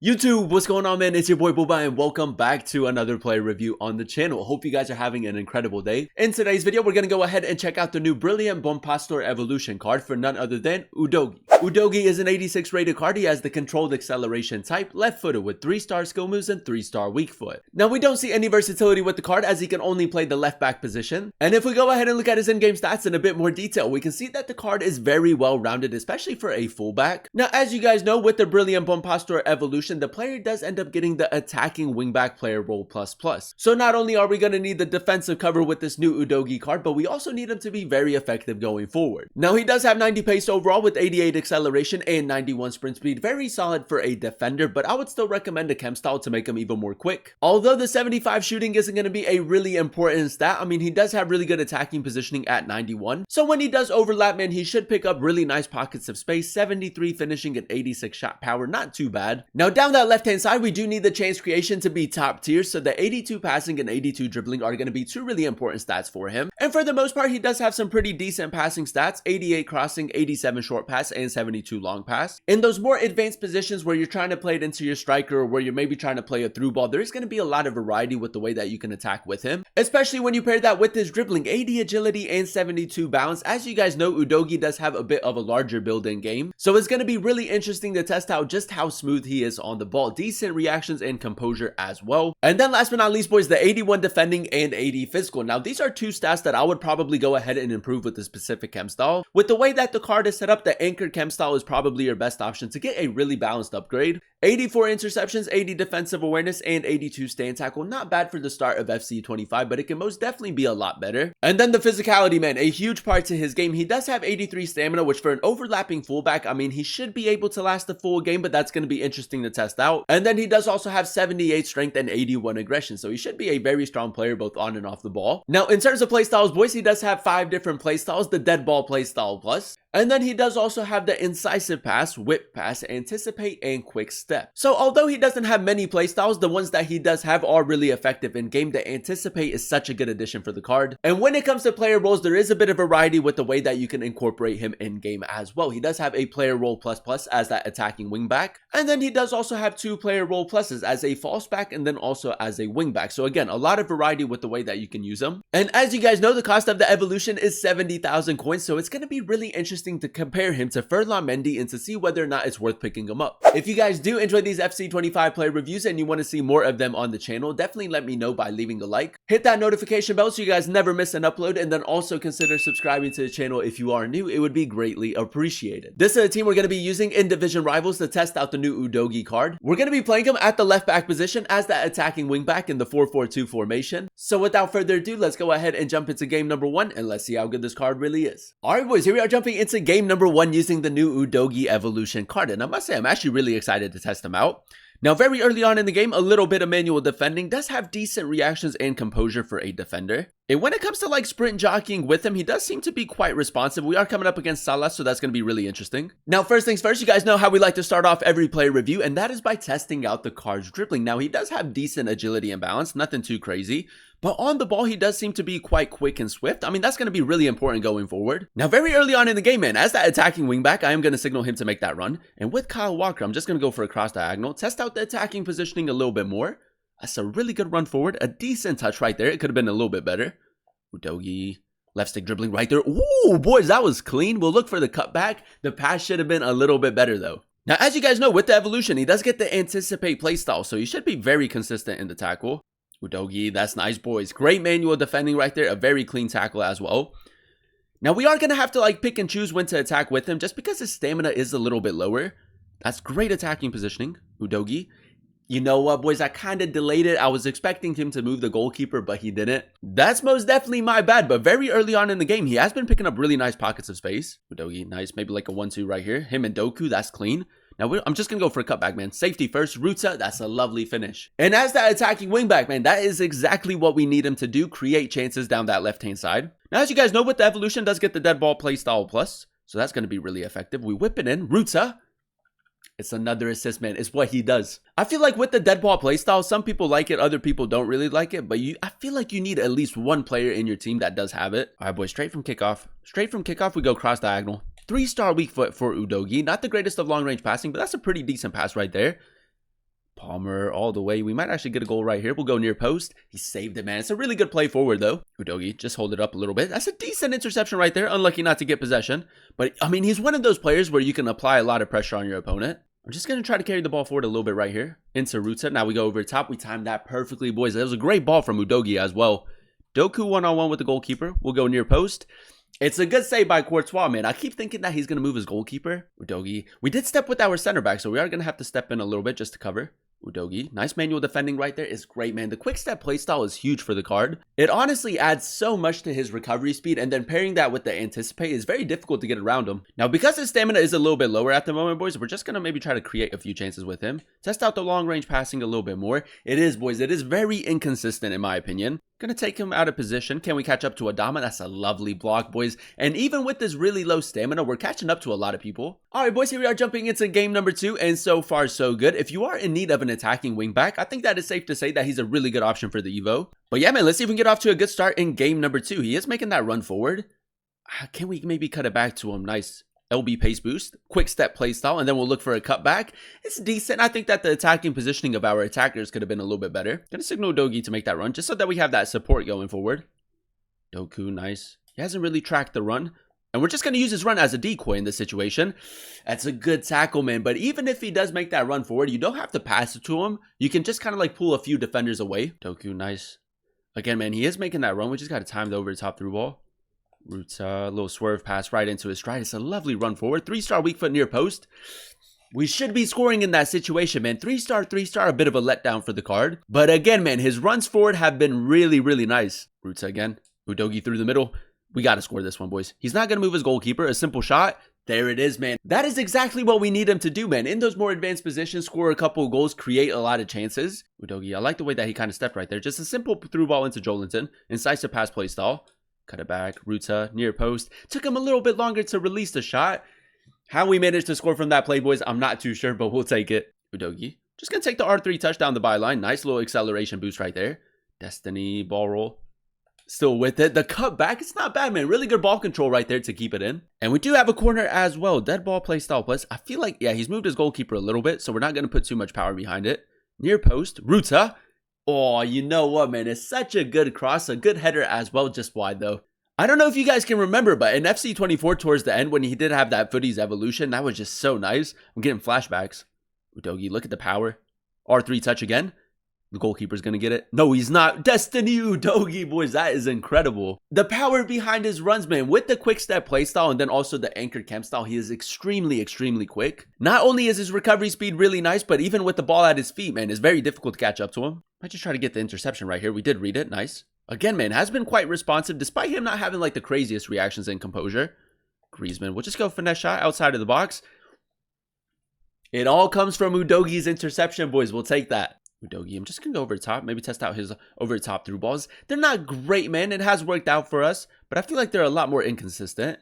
YouTube, what's going on, man? It's your boy Booba and welcome back to another player review on the channel. Hope you guys are having an incredible day. In today's video, we're gonna go ahead and check out the new Brilliant Bompastor Evolution card for none other than Udogie. Udogie is an 86 rated card. He has the controlled acceleration type, left footed with 3-star skill moves and 3-star weak foot. Now, we don't see any versatility with the card as he can only play the left back position. And if we go ahead and look at his in-game stats in a bit more detail, we can see that the card is very well rounded, especially for a fullback. Now, as you guys know, with the Brilliant Bompastor Evolution, the player does end up getting the attacking wingback player role ++. So not only are we going to need the defensive cover with this new Udogie card, but we also need him to be very effective going forward. Now, he does have 90 pace overall with 88 acceleration and 91 sprint speed. Very solid for a defender, but I would still recommend a chem style to make him even more quick. Although the 75 shooting isn't going to be a really important stat, I mean, he does have really good attacking positioning at 91. So when he does overlap, man, he should pick up really nice pockets of space. 73 finishing and 86 shot power, not too bad. Now, down that left-hand side, we do need the chance creation to be top tier, so the 82 passing and 82 dribbling are going to be two really important stats for him. And for the most part, he does have some pretty decent passing stats: 88 crossing, 87 short pass, and 72 long pass. In those more advanced positions where you're trying to play it into your striker or where you're maybe trying to play a through ball, there's going to be a lot of variety with the way that you can attack with him, especially when you pair that with his dribbling: 80 agility and 72 balance. As you guys know, Udogie does have a bit of a larger build in game, so it's going to be really interesting to test out just how smooth he is on the ball. Decent reactions and composure as well. And then last but not least, boys, the 81 defending and 80 physical. Now, these are two stats that I would probably go ahead and improve with the specific chem style. With the way that the card is set up, the anchored chem style is probably your best option to get a really balanced upgrade. 84 interceptions, 80 defensive awareness, and 82 stand tackle. Not bad for the start of FC 25, but it can most definitely be a lot better. And then the physicality, man, a huge part to his game. He does have 83 stamina, which for an overlapping fullback, I mean, he should be able to last the full game, but that's going to be interesting to test out. And then he does also have 78 strength and 81 aggression, so he should be a very strong player both on and off the ball. Now, in terms of playstyles, boys, he does have 5 different playstyles: the dead ball playstyle plus. And then he does also have the incisive pass, whip pass, anticipate, and quick step. So although he doesn't have many playstyles, the ones that he does have are really effective in game. The anticipate is such a good addition for the card. And when it comes to player roles, there is a bit of variety with the way that you can incorporate him in game as well. He does have a player role ++ as that attacking wingback. And then he does also have 2 player role pluses as a false back and then also as a wingback. So again, a lot of variety with the way that you can use them. And as you guys know, the cost of the evolution is 70,000 coins. So it's going to be really interesting to compare him to Furlan Mendy and to see whether or not it's worth picking him up. If you guys do enjoy these FC 25 player reviews and you want to see more of them on the channel, definitely let me know by leaving a like. Hit that notification bell so you guys never miss an upload, and then also consider subscribing to the channel if you are new. It would be greatly appreciated. This is a team we're going to be using in Division Rivals to test out the new Udogie card. We're going to be playing him at the left back position as that attacking wingback in the 4-4-2 formation. So without further ado, let's go ahead and jump into game number 1 and let's see how good this card really is. Alright, boys, here we are jumping into game number 1 using the new Udogie Evolution card, and I must say I'm actually really excited to test him out. Now, very early on in the game, a little bit of manual defending, does have decent reactions and composure for a defender. And when it comes to like sprint jockeying with him, he does seem to be quite responsive. We are coming up against Salah, so that's going to be really interesting. Now, first things first, you guys know how we like to start off every player review, and that is by testing out the card's dribbling. Now, he does have decent agility and balance, nothing too crazy. But on the ball, he does seem to be quite quick and swift. I mean, that's going to be really important going forward. Now, very early on in the game, man, as that attacking wingback, I am going to signal him to make that run. And with Kyle Walker, I'm just going to go for a cross diagonal, test out the attacking positioning a little bit more. That's a really good run forward. A decent touch right there. It could have been a little bit better. Udogie, left stick dribbling right there. Ooh, boys, that was clean. We'll look for the cutback. The pass should have been a little bit better, though. Now, as you guys know, with the evolution, he does get the anticipate playstyle, so he should be very consistent in the tackle. Udogie, that's nice, boys. Great manual defending right there. A very clean tackle as well. Now, we are going to have to like pick and choose when to attack with him just because his stamina is a little bit lower. That's great attacking positioning, Udogie. You know what, boys? I kind of delayed it. I was expecting him to move the goalkeeper, but he didn't. That's most definitely my bad, but very early on in the game, he has been picking up really nice pockets of space. Udogie, nice. Maybe like a 1-2 right here. Him and Doku, that's clean. Now, I'm just going to go for a cutback, man. Safety first. Ruta, that's a lovely finish. And as that attacking wingback, man, that is exactly what we need him to do. Create chances down that left-hand side. Now, as you guys know, with the evolution, does get the dead ball playstyle plus. So that's going to be really effective. We whip it in. Ruta. It's another assist, man. It's what he does. I feel like with the dead ball playstyle, some people like it, other people don't really like it. But I feel like you need at least one player in your team that does have it. All right, boys, straight from kickoff. Straight from kickoff, we go cross diagonal. 3-star weak foot for Udogie. Not the greatest of long-range passing, but that's a pretty decent pass right there. Bomber all the way. We might actually get a goal right here. We'll go near post. He saved it, man. It's a really good play forward, though. Udogie, just hold it up a little bit. That's a decent interception right there. Unlucky not to get possession. But, I mean, he's one of those players where you can apply a lot of pressure on your opponent. I'm just going to try to carry the ball forward a little bit right here. Into Ruta. Now we go over the top. We timed that perfectly, boys. That was a great ball from Udogie as well. Doku one-on-one with the goalkeeper. We'll go near post. It's a good save by Courtois, man. I keep thinking that he's going to move his goalkeeper. Udogie. We did step with our center back, so we are going to have to step in a little bit just to cover. Udogie. Nice manual defending right there. Is great, man. The quick step playstyle is huge for the card. It honestly adds so much to his recovery speed, and then pairing that with the anticipate is very difficult to get around him. Now, because his stamina is a little bit lower at the moment, boys, we're just going to maybe try to create a few chances with him. Test out the long range passing a little bit more. It is, boys. It is very inconsistent in my opinion. Gonna take him out of position. Can we catch up to Adama? That's a lovely block, boys. And even with this really low stamina, we're catching up to a lot of people. All right, boys, here we are jumping into game number 2, and so far, so good. If you are in need of an attacking wingback, I think that is safe to say that he's a really good option for the Evo. But yeah, man, let's see if we can get off to a good start in game number 2. He is making that run forward. Can we maybe cut it back to him? Nice. LB pace boost, quick step play style, and then we'll look for a cutback. It's decent. I think that the attacking positioning of our attackers could have been a little bit better. Gonna signal Udogie to make that run, just so that we have that support going forward. Doku, nice. He hasn't really tracked the run, and we're just gonna use his run as a decoy in this situation. That's a good tackle, man, but even if he does make that run forward, you don't have to pass it to him. You can just kind of like pull a few defenders away. Doku, nice. Again, man, he is making that run. We just gotta time the over the top through ball. Ruta, a little swerve pass right into his stride. It's a lovely run forward. 3-star weak foot near post. We should be scoring in that situation, man. 3-star, 3-star, a bit of a letdown for the card. But again, man, his runs forward have been really, really nice. Ruta again. Udogie through the middle. We got to score this one, boys. He's not going to move his goalkeeper. A simple shot. There it is, man. That is exactly what we need him to do, man. In those more advanced positions, score a couple of goals, create a lot of chances. Udogie, I like the way that he kind of stepped right there. Just a simple through ball into Jolinton. Incisive pass play style. Cut it back. Ruta, near post. Took him a little bit longer to release the shot. How we managed to score from that play, boys, I'm not too sure, but we'll take it. Udogie. Just going to take the R3 touch down the byline. Nice little acceleration boost right there. Destiny, ball roll. Still with it. The cut back, it's not bad, man. Really good ball control right there to keep it in. And we do have a corner as well. Dead ball play style plus. I feel like, yeah, he's moved his goalkeeper a little bit, so we're not going to put too much power behind it. Near post. Ruta. Oh, you know what, man? It's such a good cross, a good header as well, just wide though. I don't know if you guys can remember, but in FC24 towards the end when he did have that footies evolution, that was just so nice. I'm getting flashbacks. Udogie, look at the power. R3 touch again. The goalkeeper's going to get it. No, he's not. Destiny Udogie, boys. That is incredible. The power behind his runs, man. With the quick step play style and then also the anchored chem style, he is extremely, extremely quick. Not only is his recovery speed really nice, but even with the ball at his feet, man, it's very difficult to catch up to him. Might just try to get the interception right here. We did read it. Nice. Again, man, has been quite responsive despite him not having like the craziest reactions and composure. Griezmann, we'll just go finesse shot outside of the box. It all comes from Udogie's interception, boys. We'll take that. Udogie, I'm just going to go over the top. Maybe test out his over the top through balls. They're not great, man. It has worked out for us, but I feel like they're a lot more inconsistent.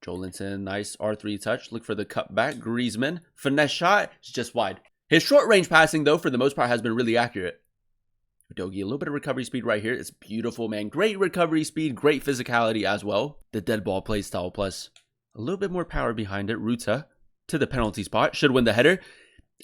Jolinton, nice R3 touch. Look for the cut back. Griezmann, finesse shot. It's just wide. His short range passing, though, for the most part, has been really accurate. Udogie, a little bit of recovery speed right here. It's beautiful, man. Great recovery speed, great physicality as well. The dead ball play style plus a little bit more power behind it. Ruta to the penalty spot. Should win the header.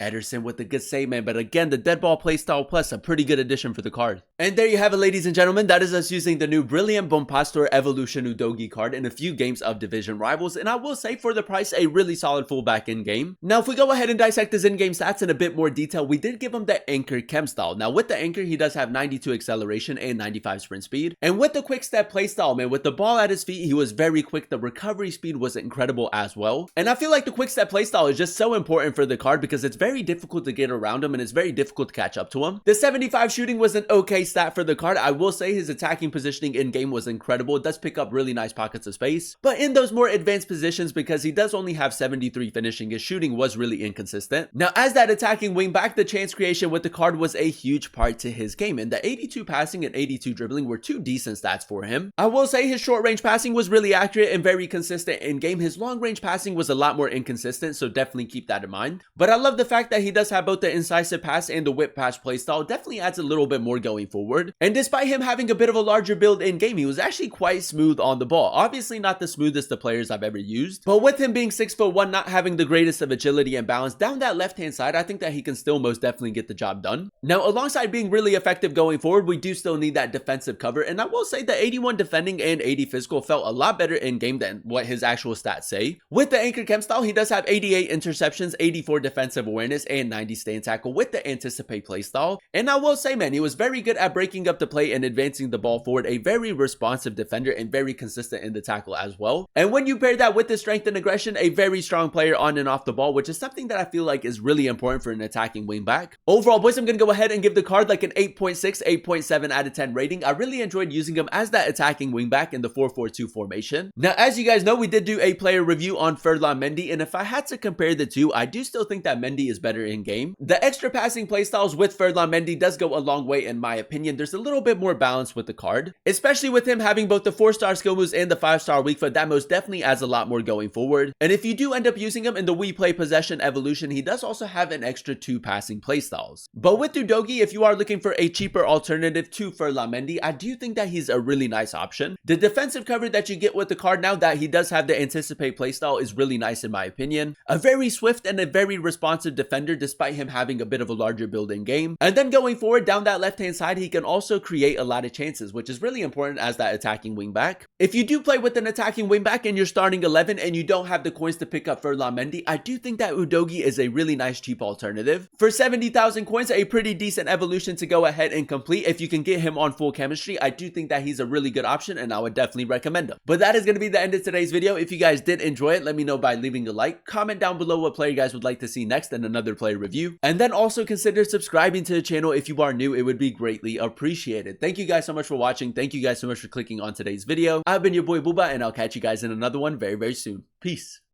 Ederson with the good save, man. But again, the dead ball play style plus a pretty good addition for the card. And there you have it, ladies and gentlemen. That is us using the new Brilliant Bompastor Evolution Udogie card in a few games of Division Rivals. And I will say, for the price, a really solid fullback in-game. Now, if we go ahead and dissect his in-game stats in a bit more detail, we did give him the anchor chem style. Now, with the anchor, he does have 92 acceleration and 95 sprint speed. And with the quick step play style, man, with the ball at his feet, he was very quick. The recovery speed was incredible as well. And I feel like the quick step play style is just so important for the card because it's very difficult to get around him and it's very difficult to catch up to him. The 75 shooting was an okay stat for the card. I will say his attacking positioning in game was incredible. It does pick up really nice pockets of space, but in those more advanced positions, because he does only have 73 finishing, his shooting was really inconsistent. Now, as that attacking wing back, the chance creation with the card was a huge part to his game, and the 82 passing and 82 dribbling were two decent stats for him. I will say his short range passing was really accurate and very consistent in game. His long range passing was a lot more inconsistent, so definitely keep that in mind. But I love the fact that he does have both the incisive pass and the whip pass playstyle definitely adds a little bit more going forward. And despite him having a bit of a larger build in game, he was actually quite smooth on the ball. Obviously not the smoothest of players I've ever used, but with him being 6'1", not having the greatest of agility and balance down that left hand side, I think that he can still most definitely get the job done. Now, alongside being really effective going forward, we do still need that defensive cover, and I will say that 81 defending and 80 physical felt a lot better in game than what his actual stats say. With the anchor chem style, he does have 88 interceptions, 84 defensive awareness, and 90 stay in tackle with the anticipate playstyle. And I will say, man, he was very good at breaking up the play and advancing the ball forward, a very responsive defender and very consistent in the tackle as well. And when you pair that with the strength and aggression, a very strong player on and off the ball, which is something that I feel like is really important for an attacking wingback. Overall, boys, I'm going to go ahead and give the card like an 8.6, 8.7 out of 10 rating. I really enjoyed using him as that attacking wingback in the 4-4-2 formation. Now, as you guys know, we did do a player review on Furlan Mendy, and if I had to compare the two, I do still think that Mendy is better in game. The extra passing playstyles with Furlan Mendy does go a long way in my opinion. There's a little bit more balance with the card, especially with him having both the 4-star skill moves and the 5-star weak foot. That most definitely adds a lot more going forward. And if you do end up using him in the We Play Possession evolution, he does also have an extra 2 passing playstyles. But with Udogie, if you are looking for a cheaper alternative to Furlan Mendy, I do think that he's a really nice option. The defensive cover that you get with the card now that he does have the anticipate playstyle is really nice in my opinion. A very swift and a very responsive defender despite him having a bit of a larger build in game. And then going forward down that left hand side, he can also create a lot of chances, which is really important as that attacking wingback. If you do play with an attacking wingback in your starting 11 and you don't have the coins to pick up Furlan Mendy, I do think that Udogie is a really nice cheap alternative. For 70,000 coins, a pretty decent evolution to go ahead and complete. If you can get him on full chemistry, I do think that he's a really good option and I would definitely recommend him. But that is going to be the end of today's video. If you guys did enjoy it, let me know by leaving a like, comment down below what player you guys would like to see next in another player review, and then also consider subscribing to the channel if you are new. It would be greatly appreciated. Thank you guys so much for watching. Thank you guys so much for clicking on today's video. I've been your boy Booba, and I'll catch you guys in another one very, very soon. Peace.